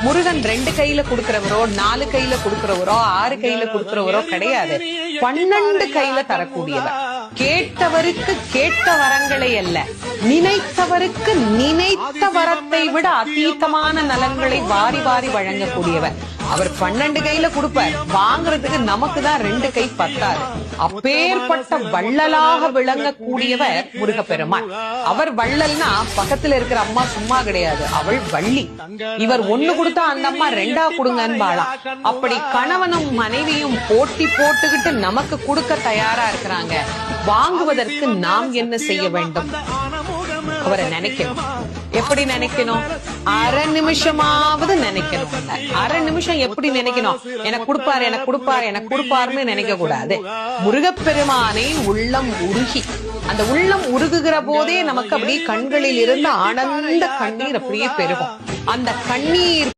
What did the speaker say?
முருகன் 2 கையில கொடுக்கிறவரோ 4 கையில கொடுக்கிறவரோ 6 கையில கொடுக்கிறவரோ கிடையாது. 12 கையில தரக்கூடியவர். கேட்டவருக்கு கேட்ட வரங்களை அல்ல, நினைத்தவருக்கு நினைத்த வரத்தை விட அதீதமான நலன்களை வாரி வாரி வழங்கக்கூடியவர். அவர் 12 கையில கொடுப்பார், வாங்குறதுக்கு நமக்கு தான் 2 கை பத்தாது. அப்பேற்பட்ட வள்ளலாக விளங்கக்கூடியவர் முருகப்பெருமான். அவர் வள்ளல்னா பக்கத்துல இருக்கிற அம்மா சும்மா கிடையாது, அவள் வள்ளி. இவர் 1 கொடுத்தா அந்த அம்மா 2 கொடுங்கன்னு வாழாம். அப்படி கணவனும் மனைவியும் போட்டி போட்டுக்கிட்டு நமக்கு கொடுக்க தயாரா இருக்கிறாங்க. வாங்குவதற்கு நாம் என்ன செய்ய வேண்டும்? அவரை நினைக்கணும். எப்படி நினைக்கணும்? அரை நிமிஷமாவது நினைக்கணும். அரை நிமிஷம் எப்படி நினைக்கணும்? எனக்கு கொடுப்பாரு, எனக்கு கொடுப்பாரு, எனக்கு கொடுப்பாருன்னு நினைக்க கூடாது. முருகப்பெருமானை உள்ளம் உருகி, அந்த உள்ளம் உருகுகிற போதே நமக்கு அப்படியே கண்களில் இருந்து ஆனந்த கண்ணீர் அப்படியே பெருகும். அந்த கண்ணீர்